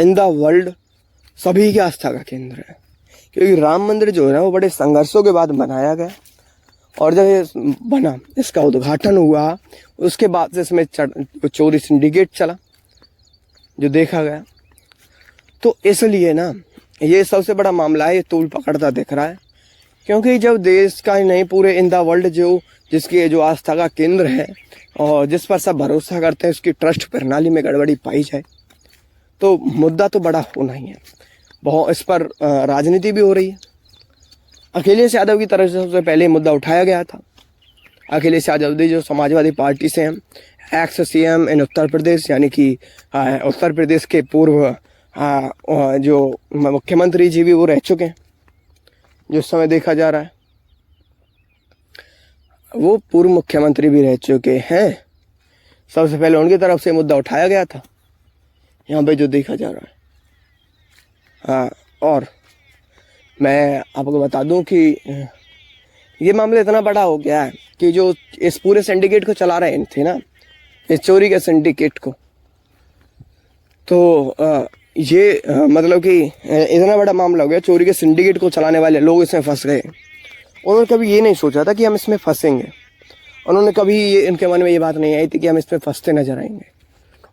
In the world सभी की आस्था का केंद्र है, क्योंकि राम मंदिर जो है ना वो बड़े संघर्षों के बाद बनाया गया। और जब ये बना, इसका उद्घाटन हुआ, उसके बाद से इसमें चोरी सिंडिकेट चला जो देखा गया। तो इसलिए ना ये सबसे बड़ा मामला है, ये तूल पकड़ता दिख रहा है। क्योंकि जब देश का ही नहीं पूरे इन द वर्ल्ड जिसकी जो आस्था का केंद्र है और जिस पर सब भरोसा करते हैं, उसकी ट्रस्ट प्रणाली में गड़बड़ी पाई जाए तो मुद्दा तो बड़ा होना ही है। बहुत इस पर राजनीति भी हो रही है। अखिलेश यादव की तरफ से सबसे पहले मुद्दा उठाया गया था। अखिलेश यादव जो समाजवादी पार्टी से हैं, एक्स सीएम इन उत्तर प्रदेश, यानी कि उत्तर प्रदेश के पूर्व जो मुख्यमंत्री जी भी वो रह चुके हैं, जो समय देखा जा रहा है वो पूर्व मुख्यमंत्री भी रह चुके हैं। सबसे पहले उनकी तरफ से मुद्दा उठाया गया था यहाँ पे जो देखा जा रहा है। हाँ, और मैं आपको बता दूं कि ये मामला इतना बड़ा हो गया है कि जो इस पूरे सिंडिकेट को चला रहे थे ना, इस चोरी के सिंडिकेट को, तो ये मतलब कि इतना बड़ा मामला हो गया, चोरी के सिंडिकेट को चलाने वाले लोग इसमें फंस गए। उन्होंने कभी ये नहीं सोचा था कि हम इसमें फंसेंगे। उन्होंने कभी इनके मन में ये बात नहीं आई थी कि हम इसमें फंसते नजर आएंगे।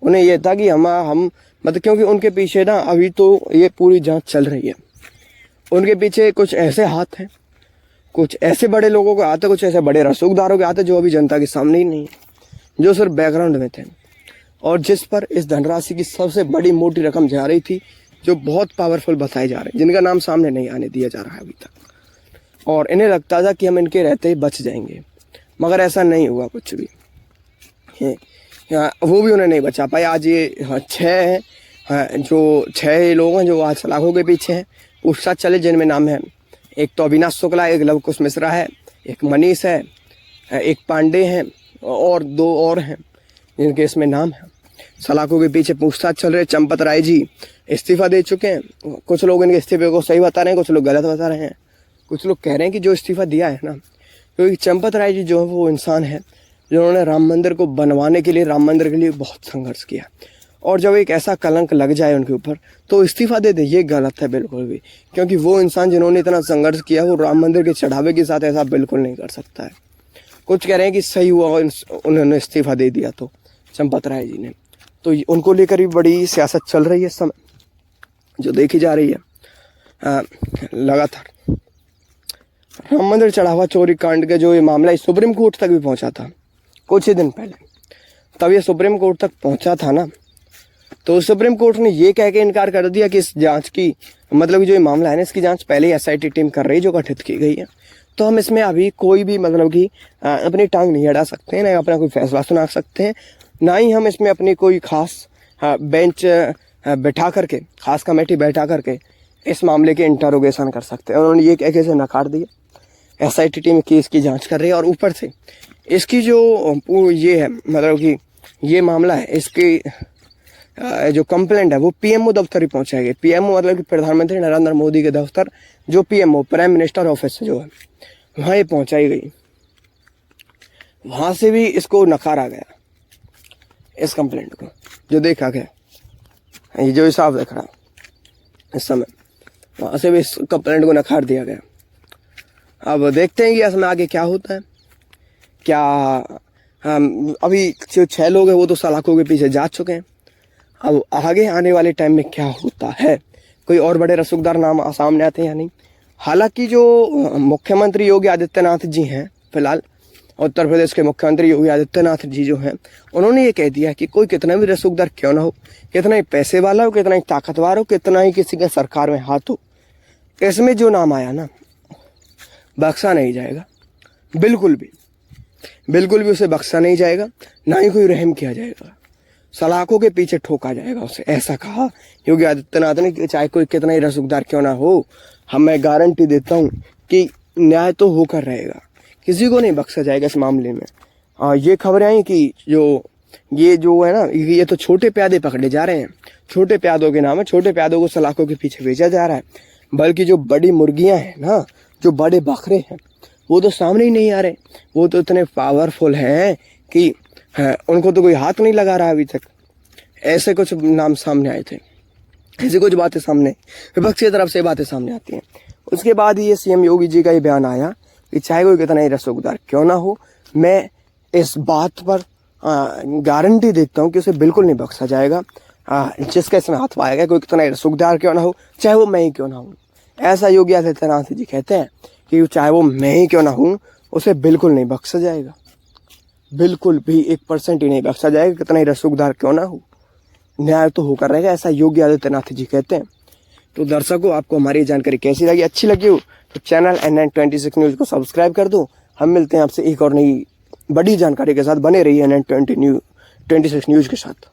उन्हें यह था कि हम मतलब, क्योंकि उनके पीछे ना अभी तो ये पूरी जांच चल रही है, उनके पीछे कुछ ऐसे हाथ हैं, कुछ ऐसे बड़े लोगों के हाथ है, कुछ ऐसे बड़े रसूखदारों के हाथ है जो अभी जनता के सामने ही नहीं है, जो सिर्फ बैकग्राउंड में थे और जिस पर इस धनराशि की सबसे बड़ी मोटी रकम जा रही थी, जो बहुत पावरफुल बताए जा रहे हैं, जिनका नाम सामने नहीं आने दिया जा रहा है अभी तक। और इन्हें लगता था कि हम इनके रहते ही बच जाएंगे, मगर ऐसा नहीं हुआ कुछ भी। वो भी उन्हें नहीं बचा पाए। आज ये 6 हैं, जो 6 लोग हैं जो आज सलाखों के पीछे हैं, पूछताछ चले, जिनमें नाम है एक तो अविनाश शुक्ला, एक लवकुश मिश्रा है, एक मनीष है, एक पांडे हैं और 2 और हैं जिनके इसमें नाम है। सलाखों के पीछे पूछताछ चल रही है। चंपत राय जी इस्तीफा दे चुके हैं। कुछ लोग इनके इस्तीफे को सही बता रहे हैं, कुछ लोग गलत बता रहे हैं। कुछ लोग कह रहे हैं कि जो इस्तीफा दिया है ना, क्योंकि चंपत राय जी जो है वो इंसान है जिन्होंने राम मंदिर को बनवाने के लिए, राम मंदिर के लिए बहुत संघर्ष किया, और जब एक ऐसा कलंक लग जाए उनके ऊपर तो इस्तीफा दे दे, ये गलत है बिल्कुल भी। क्योंकि वो इंसान जिन्होंने इतना संघर्ष किया, वो राम मंदिर के चढ़ावे के साथ ऐसा बिल्कुल नहीं कर सकता है। कुछ कह रहे हैं कि सही हुआ उन्होंने इस्तीफा दे दिया तो चंपत राय जी ने, तो उनको लेकर भी बड़ी सियासत चल रही है इस समय, जो देखी जा रही है लगातार। राम मंदिर चढ़ावा चोरी कांड के जो ये मामला सुप्रीम कोर्ट तक भी पहुंचा था कुछ ही दिन पहले। तब ये सुप्रीम कोर्ट तक पहुंचा था ना, तो सुप्रीम कोर्ट ने ये कह के इनकार कर दिया कि इस जांच की, मतलब जो ये मामला है ना, इसकी जांच पहले ही एसआईटी टीम कर रही है जो गठित की गई है, तो हम इसमें अभी कोई भी मतलब कि अपनी टांग नहीं अड़ा सकते हैं, ना अपना कोई फैसला सुना सकते हैं, ना ही हम इसमें अपनी कोई खास बेंच बैठा करके, खास कमेटी बैठा करके इस मामले के इंटरोगेशन कर सकते हैं। उन्होंने ये कह के नकार दिया। एसआईटी टीम की इसकी जांच कर रही है और ऊपर से इसकी जो ये है, मतलब कि ये मामला है, इसकी जो कंप्लेंट है वो पीएमओ दफ्तर ही पहुंचाएगी। पीएमओ मतलब कि प्रधानमंत्री नरेंद्र मोदी के दफ्तर, जो पीएमओ प्राइम मिनिस्टर ऑफिस जो है, वहाँ ये पहुंचाई गई। वहाँ से भी इसको नकारा गया, इस कंप्लेंट को जो देखा गया, ये जो हिसाब देख रहा इस समय, वहाँ से भी इस कंप्लेंट को नकार दिया गया। अब देखते हैं कि इसमें आगे क्या होता है। क्या अभी जो 6 लोग हैं वो तो सलाखों के पीछे जा चुके हैं। अब आगे आने वाले टाइम में क्या होता है, कोई और बड़े रसूखदार नाम सामने आते हैं या नहीं। हालांकि जो मुख्यमंत्री योगी आदित्यनाथ जी हैं, फिलहाल उत्तर प्रदेश के मुख्यमंत्री योगी आदित्यनाथ जी जो हैं, उन्होंने ये कह दिया कि कोई कितना भी रसूखदार क्यों ना हो, कितना ही पैसे वाला हो, कितना ही ताकतवर हो, कितना ही किसी के सरकार में हाथ हो, इसमें जो नाम आया ना, बख्शा नहीं जाएगा। बिल्कुल भी उसे बख्शा नहीं जाएगा, ना ही कोई रहम किया जाएगा, सलाखों के पीछे ठोका जाएगा उसे। ऐसा कहा योगी आदित्यनाथ ने कि चाहे कोई कितना ही रसूखदार क्यों ना हो, मैं गारंटी देता हूँ कि न्याय तो होकर रहेगा, किसी को नहीं बख्शा जाएगा इस मामले में। ये खबरें आई कि ये जो है ना, ये तो छोटे प्यादे पकड़े जा रहे हैं, छोटे प्यादों के नाम है, छोटे प्यादों को सलाखों के पीछे भेजा जा रहा है। बल्कि जो बड़ी मुर्गियां हैं ना, जो बड़े बकरे हैं, वो तो सामने ही नहीं आ रहे। वो तो इतने पावरफुल हैं कि उनको तो कोई हाथ नहीं लगा रहा अभी तक। ऐसे कुछ नाम सामने आए थे। ऐसी कुछ बातें सामने विपक्ष की तरफ से बातें सामने आती हैं। उसके बाद ये सीएम योगी जी का ये बयान आया कि चाहे कोई कितना ही रसूखदार क्यों ना हो, मैं इस बात पर गारंटी देता हूँ कि उसे बिल्कुल नहीं बख्शा जाएगा। जिसका इसमें हाथ पाया गया, कोई कितना ही रसूखदार क्यों ना हो, चाहे वो मैं ही क्यों ना हूँ। ऐसा योगी आदित्यनाथ जी कहते हैं कि चाहे वो मैं ही क्यों ना हूँ, उसे बिल्कुल नहीं बख्शा जाएगा, बिल्कुल भी 1% ही नहीं बख्शा जाएगा, कितना ही रसूखदार क्यों ना हो। न्याय तो होकर रहेगा, ऐसा योगी आदित्यनाथ जी कहते हैं। तो दर्शकों, आपको हमारी जानकारी कैसी लगी? अच्छी लगी हो तो चैनल NN26 न्यूज़ को सब्सक्राइब कर दो। हम मिलते हैं आपसे एक और नई बड़ी जानकारी के साथ। बने रहिए NN26 न्यूज़ के साथ।